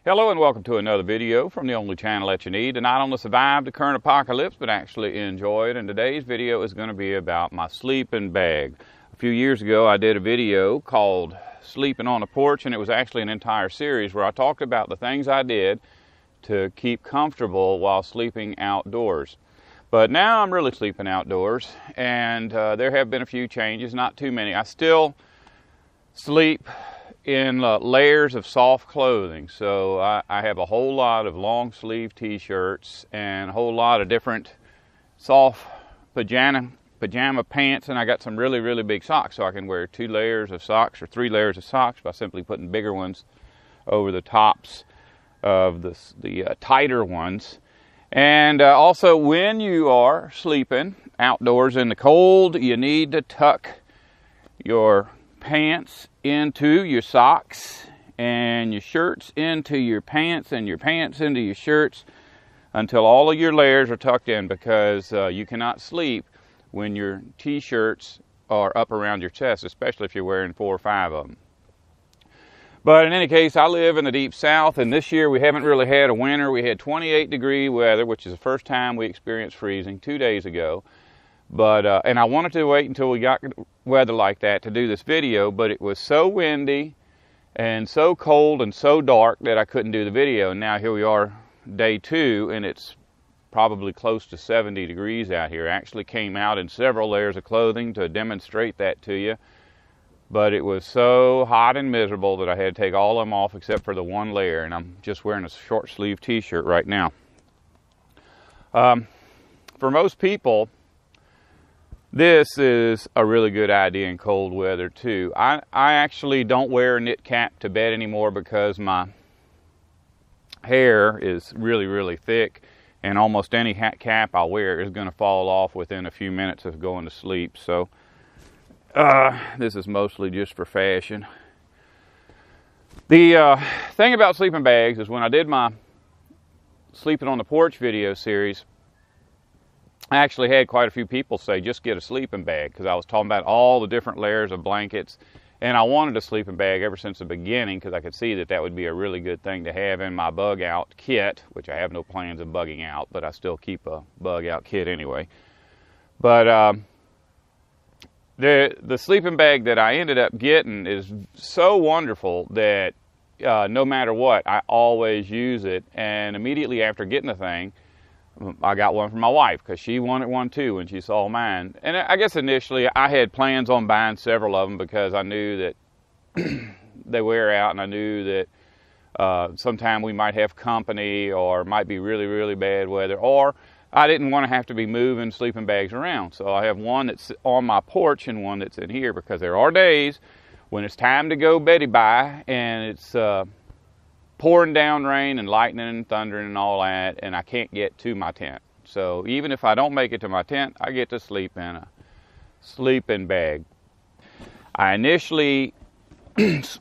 Hello and welcome to another video from the only channel that you need to not only survive the current apocalypse but actually enjoy it. And today's video is going to be about my sleeping bag. A few years ago I did a video called Sleeping on the Porch, and it was actually an entire series where I talked about the things I did to keep comfortable while sleeping outdoors. But now I'm really sleeping outdoors, and there have been a few changes, not too many. I still sleep in layers of soft clothing. So I have a whole lot of long sleeve t-shirts and a whole lot of different soft pajama pants, and I got some really big socks, so I can wear 2 layers of socks or 3 layers of socks by simply putting bigger ones over the tops of the tighter ones. And also, when you are sleeping outdoors in the cold, you need to tuck your pants into your socks and your shirts into your pants and your pants into your shirts until all of your layers are tucked in, because you cannot sleep when your t-shirts are up around your chest, especially if you're wearing 4 or 5 of them. But in any case, I live in the deep south, and this year we haven't really had a winter. We had 28-degree weather, which is the first time we experienced freezing 2 days ago. But and I wanted to wait until we got weather like that to do this video, but it was so windy and so cold and so dark that I couldn't do the video. And now here we are, day 2, and it's probably close to 70 degrees out here. I actually came out in several layers of clothing to demonstrate that to you, but it was so hot and miserable that I had to take all of them off except for the 1 layer, and I'm just wearing a short sleeve t-shirt right now. For most people, this is a really good idea in cold weather too. I actually don't wear a knit cap to bed anymore because my hair is really thick, and almost any cap I wear is going to fall off within a few minutes of going to sleep. So this is mostly just for fashion. The thing about sleeping bags is when I did my Sleeping on the Porch video series, I actually had quite a few people say, just get a sleeping bag, because I was talking about all the different layers of blankets, and I wanted a sleeping bag ever since the beginning because I could see that that would be a really good thing to have in my bug out kit, which I have no plans of bugging out, but I still keep a bug out kit anyway. But the sleeping bag that I ended up getting is so wonderful that no matter what, I always use it. And immediately after getting the thing, I got one for my wife because she wanted one too when she saw mine. And I guess initially I had plans on buying several of them because I knew that they wear out, and I knew that sometime we might have company or might be really bad weather, or I didn't want to have to be moving sleeping bags around. So I have one that's on my porch and one that's in here, because there are days when it's time to go Betty bye and it's pouring down rain and lightning and thundering and all that, and I can't get to my tent. So even if I don't make it to my tent, I get to sleep in a sleeping bag. I initially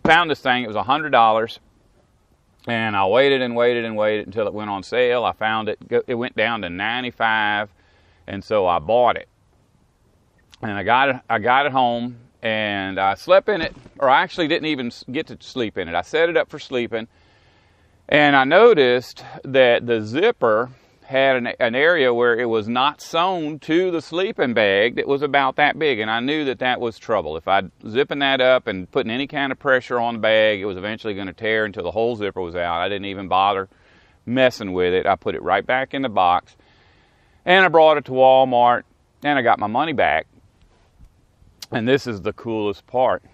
found this thing. It was $100, and I waited until it went on sale. I found it went down to $95, and so I bought it. And I got it home, and I slept in it, or I actually didn't even get to sleep in it. I set it up for sleeping. And I noticed that the zipper had an area where it was not sewn to the sleeping bag that was about that big, and I knew that that was trouble. If I'd zipping that up and putting any kind of pressure on the bag, it was eventually going to tear until the whole zipper was out. I didn't even bother messing with it. I put it right back in the box, and I brought it to Walmart, and I got my money back. And this is the coolest part.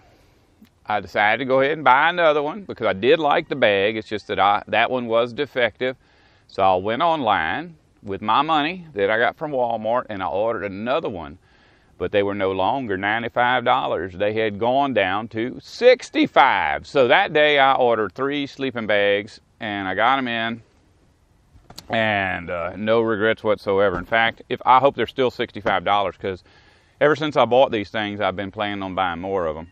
I decided to go ahead and buy another one because I did like the bag. It's just that that one was defective. So I went online with my money that I got from Walmart, and I ordered another one. But they were no longer $95. They had gone down to $65. So that day I ordered 3 sleeping bags, and I got them in, and no regrets whatsoever. In fact, I hope they're still $65, because ever since I bought these things, I've been planning on buying more of them.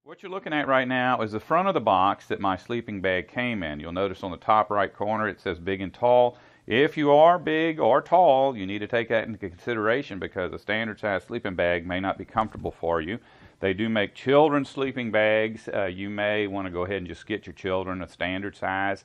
What you're looking at right now is the front of the box that my sleeping bag came in. You'll notice on the top right corner it says big and tall. If you are big or tall, you need to take that into consideration, because a standard size sleeping bag may not be comfortable for you. They do make children's sleeping bags. You may want to go ahead and just get your children a standard size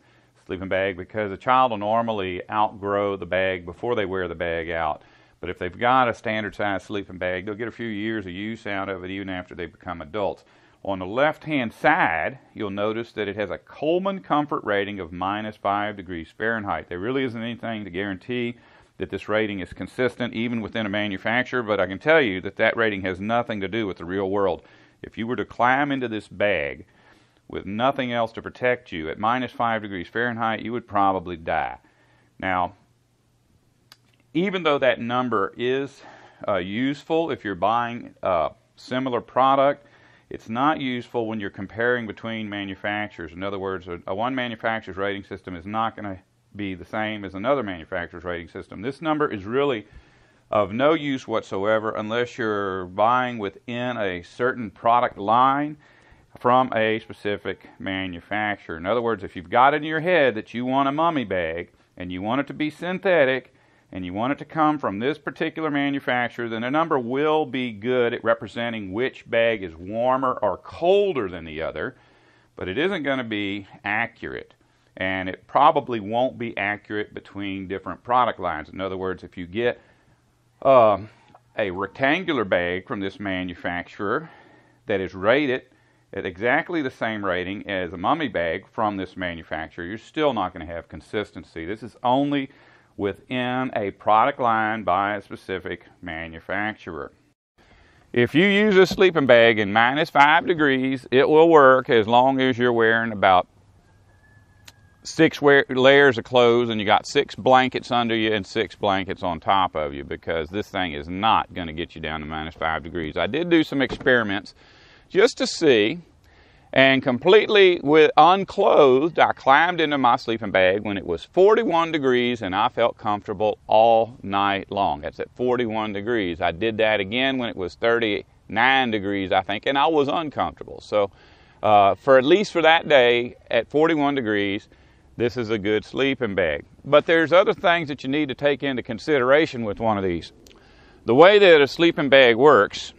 sleeping bag, because a child will normally outgrow the bag before they wear the bag out. But if they've got a standard size sleeping bag, they'll get a few years of use out of it even after they become adults. On the left-hand side, you'll notice that it has a Coleman comfort rating of -5 degrees Fahrenheit. There really isn't anything to guarantee that this rating is consistent even within a manufacturer, but I can tell you that that rating has nothing to do with the real world. If you were to climb into this bag with nothing else to protect you at -5 degrees Fahrenheit, you would probably die. Now, even though that number is useful if you're buying a similar product, it's not useful when you're comparing between manufacturers. In other words, one manufacturer's rating system is not going to be the same as another manufacturer's rating system. This number is really of no use whatsoever unless you're buying within a certain product line from a specific manufacturer. In other words, if you've got it in your head that you want a mummy bag and you want it to be synthetic and you want it to come from this particular manufacturer, then the number will be good at representing which bag is warmer or colder than the other, but it isn't going to be accurate. And it probably won't be accurate between different product lines. In other words, if you get a rectangular bag from this manufacturer that is rated at exactly the same rating as a mummy bag from this manufacturer, you're still not going to have consistency. This is only within a product line by a specific manufacturer. If you use a sleeping bag in -5 degrees, it will work as long as you're wearing about 6 layers of clothes and you got 6 blankets under you and 6 blankets on top of you, because this thing is not going to get you down to -5 degrees. I did do some experiments just to see, and completely unclothed, I climbed into my sleeping bag when it was 41 degrees and I felt comfortable all night long. That's at 41 degrees. I did that again when it was 39 degrees, I think, and I was uncomfortable. So for at least for that day at 41 degrees, this is a good sleeping bag. But there's other things that you need to take into consideration with one of these. The way that a sleeping bag works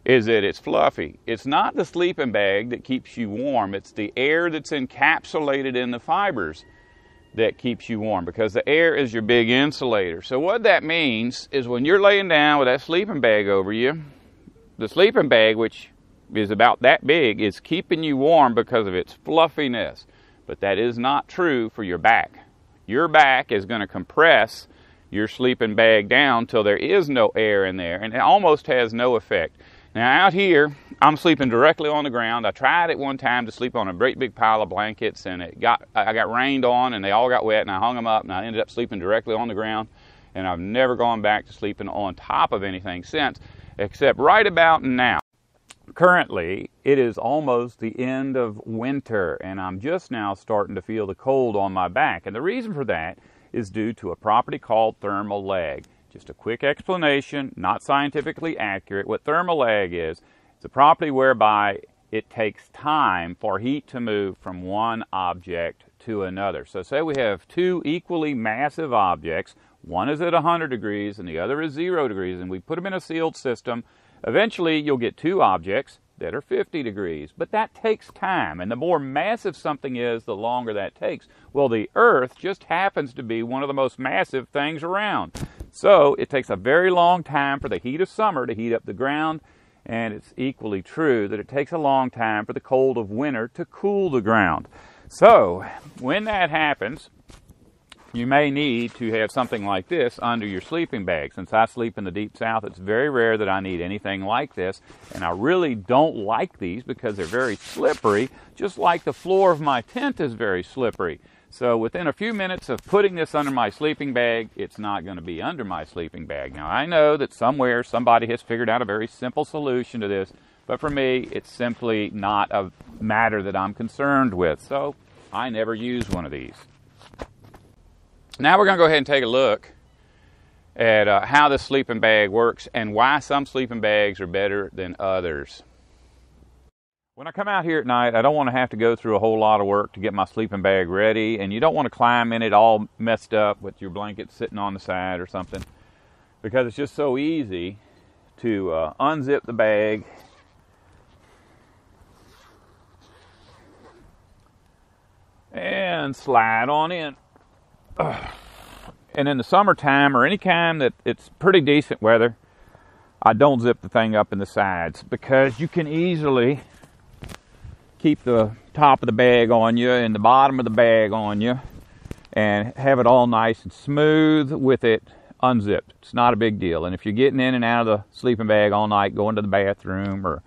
is that it's fluffy. It's not the sleeping bag that keeps you warm. It's the air that's encapsulated in the fibers that keeps you warm, because the air is your big insulator. So what that means is when you're laying down with that sleeping bag over you, the sleeping bag, which is about that big, is keeping you warm because of its fluffiness. But that is not true for your back. Your back is going to compress your sleeping bag down till there is no air in there, and it almost has no effect. Now out here, I'm sleeping directly on the ground. I tried at one time to sleep on a great big pile of blankets, and I got rained on, and they all got wet, and I hung them up, and I ended up sleeping directly on the ground, and I've never gone back to sleeping on top of anything since, except right about now. Currently, it is almost the end of winter, and I'm just now starting to feel the cold on my back, and the reason for that is due to a property called thermal lag. Just a quick explanation, not scientifically accurate. What thermal lag is, it's a property whereby it takes time for heat to move from one object to another. So say we have 2 equally massive objects, one is at 100 degrees and the other is 0 degrees, and we put them in a sealed system. Eventually you'll get 2 objects that are 50 degrees, but that takes time, and the more massive something is, the longer that takes. Well, the Earth just happens to be one of the most massive things around. So it takes a very long time for the heat of summer to heat up the ground, and it's equally true that it takes a long time for the cold of winter to cool the ground. So when that happens, you may need to have something like this under your sleeping bag. Since I sleep in the deep south, it's very rare that I need anything like this, and I really don't like these because they're very slippery, just like the floor of my tent is very slippery. So within a few minutes of putting this under my sleeping bag, it's not going to be under my sleeping bag. Now I know that somewhere somebody has figured out a very simple solution to this, but for me it's simply not a matter that I'm concerned with, so I never use one of these. Now we're going to go ahead and take a look at how this sleeping bag works and why some sleeping bags are better than others. When I come out here at night, I don't want to have to go through a whole lot of work to get my sleeping bag ready, and you don't want to climb in it all messed up with your blanket sitting on the side or something, because it's just so easy to unzip the bag and and slide on in. And in the summertime or any time that it's pretty decent weather, I don't zip the thing up in the sides, because you can easily keep the top of the bag on you and the bottom of the bag on you and have it all nice and smooth with it unzipped. It's not a big deal. And if you're getting in and out of the sleeping bag all night, going to the bathroom or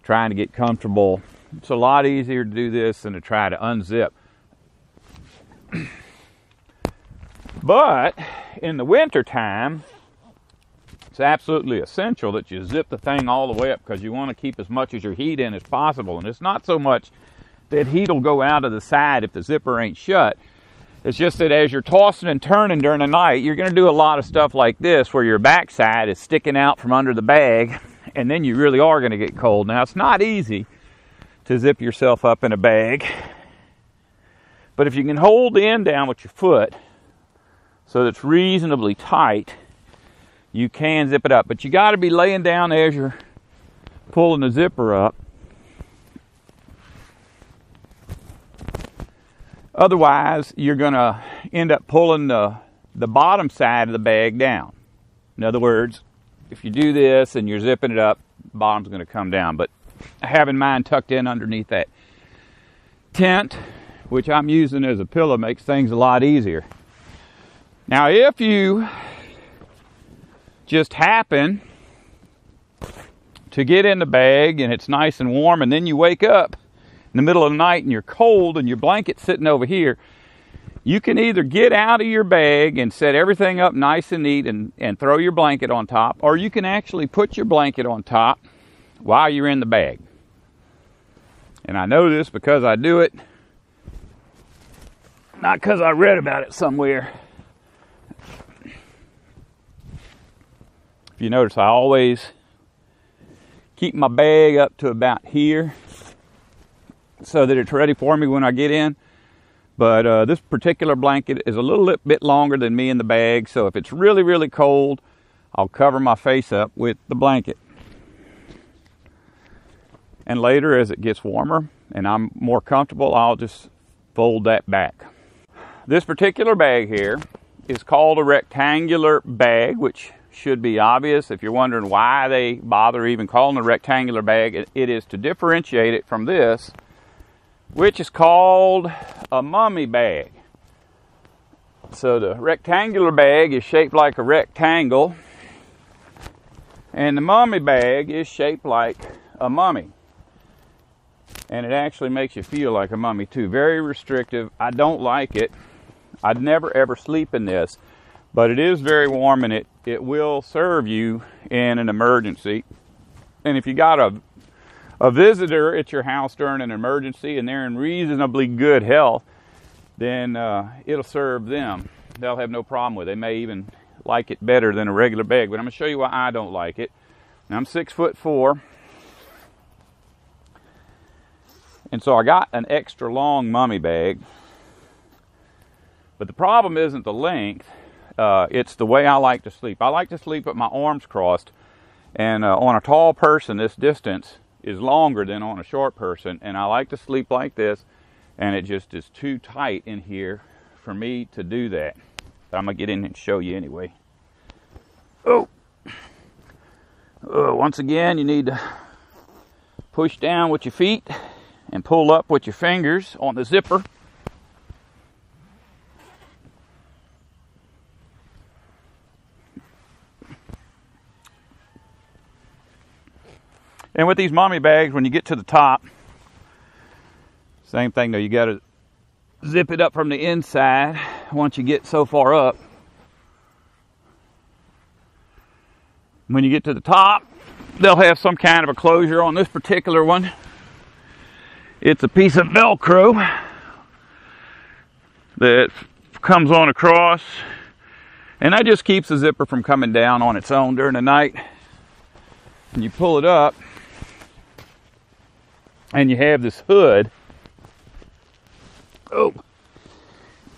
trying to get comfortable, it's a lot easier to do this than to try to unzip. But in the winter time, it's absolutely essential that you zip the thing all the way up, because you want to keep as much of your heat in as possible. And it's not so much that heat will go out of the side if the zipper ain't shut. It's just that as you're tossing and turning during the night, you're going to do a lot of stuff like this, where your backside is sticking out from under the bag, and then you really are going to get cold. Now, it's not easy to zip yourself up in a bag, but if you can hold the end down with your foot so that it's reasonably tight, you can zip it up. But you got to be laying down as you're pulling the zipper up. Otherwise, you're going to end up pulling the bottom side of the bag down. In other words, if you do this and you're zipping it up, the bottom's going to come down. But having mine tucked in underneath that tent, which I'm using as a pillow, makes things a lot easier. Now, if you just happen to get in the bag and it's nice and warm, and then you wake up in the middle of the night and you're cold and your blanket's sitting over here, you can either get out of your bag and set everything up nice and neat and throw your blanket on top, or you can actually put your blanket on top while you're in the bag. And I know this because I do it, not because I read about it somewhere. If you notice, I always keep my bag up to about here so that it's ready for me when I get in. But this particular blanket is a little bit longer than me in the bag, so if it's really, really cold, I'll cover my face up with the blanket. And later, as it gets warmer and I'm more comfortable, I'll just fold that back. This particular bag here is called a rectangular bag, which should be obvious. If you're wondering why they bother even calling it a rectangular bag, it is to differentiate it from this, which is called a mummy bag. So the rectangular bag is shaped like a rectangle, and the mummy bag is shaped like a mummy. And it actually makes you feel like a mummy too. Very restrictive. I don't like it. I'd never ever sleep in this, but it is very warm, and it will serve you in an emergency. And if you got a visitor at your house during an emergency and they're in reasonably good health, then it'll serve them. They'll have no problem with it. They may even like it better than a regular bag. But I'm going to show you why I don't like it. Now, I'm 6'4", and so I got an extra long mummy bag. But the problem isn't the length. It's the way I like to sleep. I like to sleep with my arms crossed. And on a tall person, this distance is longer than on a short person. And I like to sleep like this. And it just is too tight in here for me to do that. But I'm going to get in and show you anyway. Once again, you need to push down with your feet and pull up with your fingers on the zipper. And with these mommy bags, when you get to the top, same thing though, you got to zip it up from the inside once you get so far up. When you get to the top, they'll have some kind of a closure. On this particular one, it's a piece of Velcro that comes on across, and that just keeps the zipper from coming down on its own during the night. And you pull it up, and you have this hood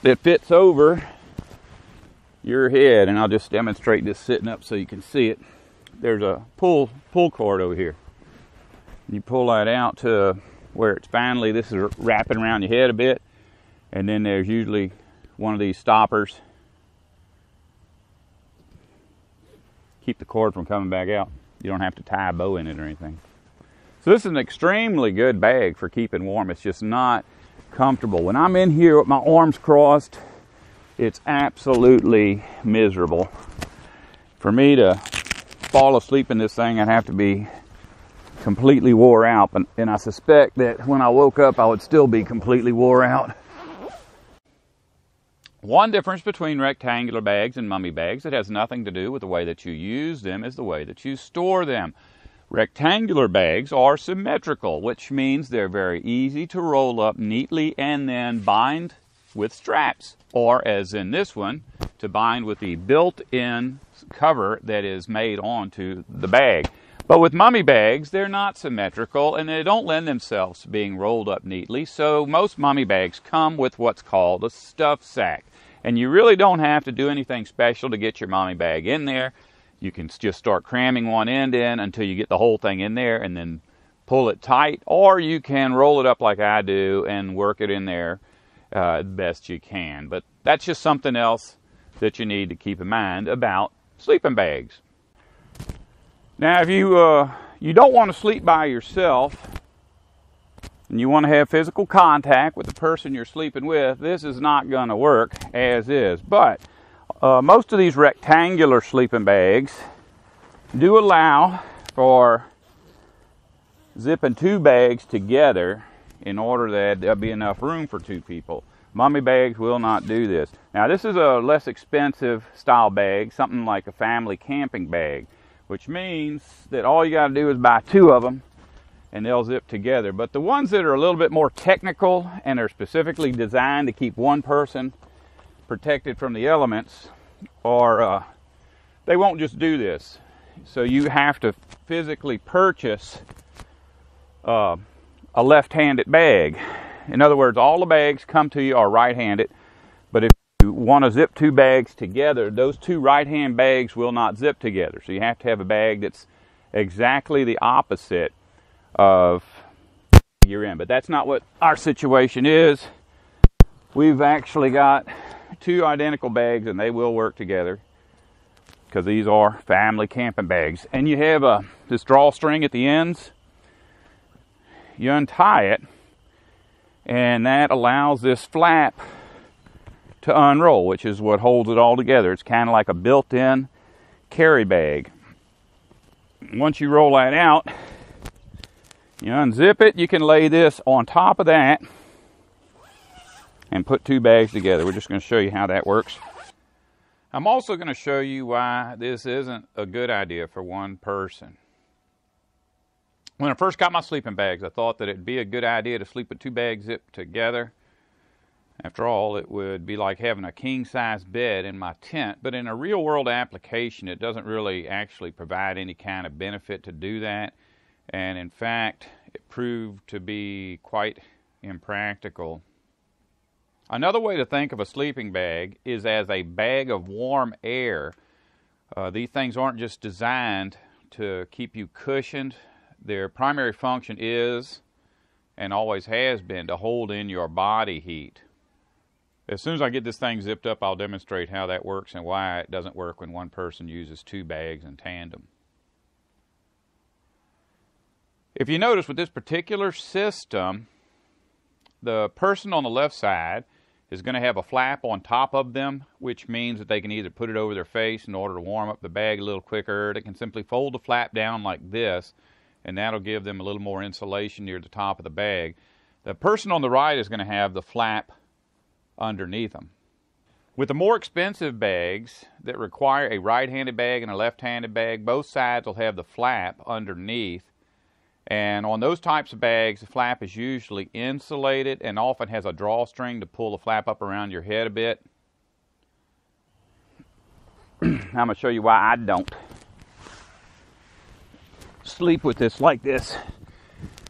that fits over your head. And I'll just demonstrate this sitting up so you can see it. There's a pull cord over here. You pull that out to where it's finally, this is wrapping around your head a bit, And then there's usually one of these stoppers. Keep the cord from coming back out. You don't have to tie a bow in it or anything. So this is an extremely good bag for keeping warm. It's just not comfortable. When I'm in here with my arms crossed, it's absolutely miserable. For me to fall asleep in this thing, I'd have to be completely wore out. And I suspect that when I woke up, I would still be completely wore out. One difference between rectangular bags and mummy bags, it has nothing to do with the way that you use them, is the way that you store them. Rectangular bags are symmetrical, which means they're very easy to roll up neatly and then bind with straps, or as in this one, to bind with the built-in cover that is made onto the bag. But with mummy bags, they're not symmetrical and they don't lend themselves to being rolled up neatly, so most mummy bags come with what's called a stuff sack. And you really don't have to do anything special to get your mummy bag in there. You can just start cramming one end in until you get the whole thing in there and then pull it tight, or you can roll it up like I do and work it in there best you can. But that's just something else that you need to keep in mind about sleeping bags. Now, if you don't want to sleep by yourself and you want to have physical contact with the person you're sleeping with, this is not going to work as is. But most of these rectangular sleeping bags do allow for zipping two bags together in order that there'll be enough room for two people. Mummy bags will not do this. Now, this is a less expensive style bag, something like a family camping bag, which means that all you got to do is buy two of them and they'll zip together. But the ones that are a little bit more technical and are specifically designed to keep one person protected from the elements, or they won't just do this. So you have to physically purchase a left-handed bag. In other words, all the bags come to you are right-handed, but if you want to zip two bags together, those two right-hand bags will not zip together. So you have to have a bag that's exactly the opposite of you're in. But that's not what our situation is. We've actually got two identical bags and they will work together because these are family camping bags. And you have this drawstring at the ends. You untie it and that allows this flap to unroll, which is what holds it all together. It's kind of like a built-in carry bag. Once you roll that out, you unzip it, you can lay this on top of that and put two bags together. We're just going to show you how that works. I'm also going to show you why this isn't a good idea for one person. When I first got my sleeping bags, I thought that it'd be a good idea to sleep with two bags zipped together. After all, it would be like having a king-size bed in my tent, but in a real-world application, it doesn't really actually provide any kind of benefit to do that. And in fact, it proved to be quite impractical. Another way to think of a sleeping bag is as a bag of warm air. These things aren't just designed to keep you cushioned. Their primary function is, and always has been, to hold in your body heat. As soon as I get this thing zipped up, I'll demonstrate how that works and why it doesn't work when one person uses two bags in tandem. If you notice with this particular system, the person on the left side is going to have a flap on top of them, which means that they can either put it over their face in order to warm up the bag a little quicker. They can simply fold the flap down like this, and that'll give them a little more insulation near the top of the bag. The person on the right is going to have the flap underneath them. With the more expensive bags that require a right-handed bag and a left-handed bag, both sides will have the flap underneath. And on those types of bags, the flap is usually insulated and often has a drawstring to pull the flap up around your head a bit. I'm going to show you why I don't sleep with this like this.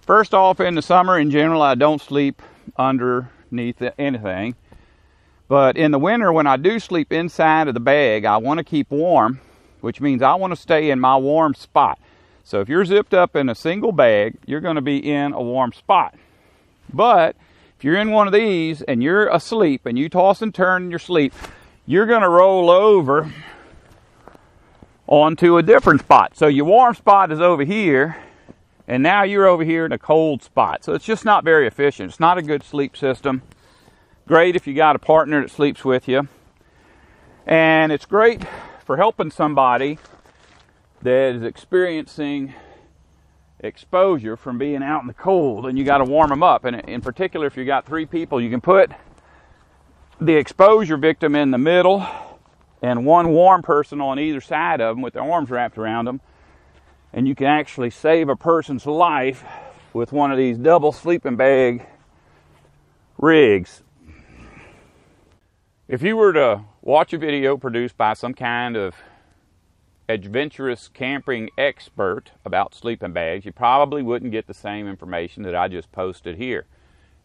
First off, in the summer in general, I don't sleep underneath anything. But in the winter, when I do sleep inside of the bag, I want to keep warm, which means I want to stay in my warm spot. So if you're zipped up in a single bag, you're going to be in a warm spot. But if if you're in one of these and you're asleep and you toss and turn in your sleep, you're going to roll over onto a different spot. So your warm spot is over here, and now you're over here in a cold spot. So it's just not very efficient. It's not a good sleep system. Great if you got a partner that sleeps with you. And it's great for helping somebody that is experiencing exposure from being out in the cold, and you got to warm them up. And in particular, if you got 3 people, you can put the exposure victim in the middle and one warm person on either side of them with their arms wrapped around them, and you can actually save a person's life with one of these double sleeping bag rigs. If you were to watch a video produced by some kind of adventurous camping expert about sleeping bags, you probably wouldn't get the same information that I just posted here.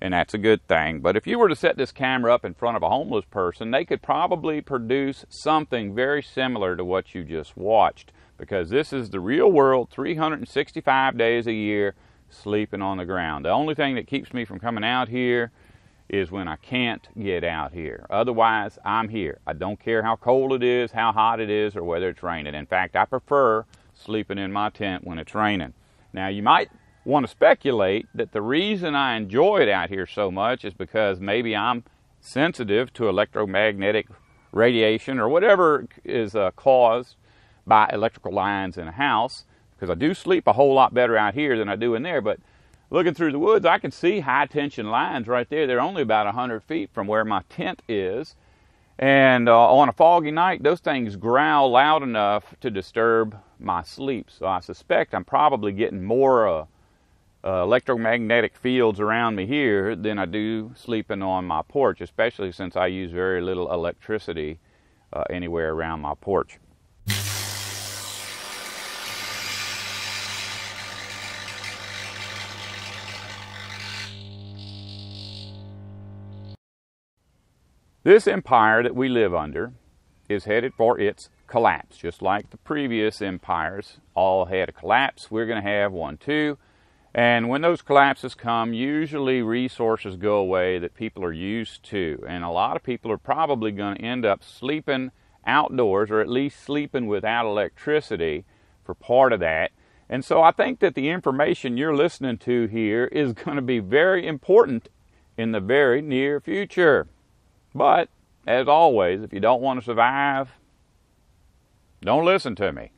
And that's a good thing. But if you were to set this camera up in front of a homeless person, they could probably produce something very similar to what you just watched, because this is the real world, 365 days a year, sleeping on the ground. The only thing that keeps me from coming out here is when I can't get out here. Otherwise, I'm here. I don't care how cold it is, how hot it is, or whether it's raining. In fact, I prefer sleeping in my tent when it's raining. Now, you might want to speculate that the reason I enjoy it out here so much is because maybe I'm sensitive to electromagnetic radiation or whatever is caused by electrical lines in a house, because I do sleep a whole lot better out here than I do in there. But looking through the woods, I can see high tension lines right there. They're only about 100 feet from where my tent is. And on a foggy night, those things growl loud enough to disturb my sleep. So I suspect I'm probably getting more electromagnetic fields around me here than I do sleeping on my porch, especially since I use very little electricity anywhere around my porch. This empire that we live under is headed for its collapse. Just like the previous empires all had a collapse, we're going to have one too. And when those collapses come, usually resources go away that people are used to. And a lot of people are probably going to end up sleeping outdoors, or at least sleeping without electricity for part of that. And so I think that the information you're listening to here is going to be very important in the very near future. But, as always, if you don't want to survive, don't listen to me.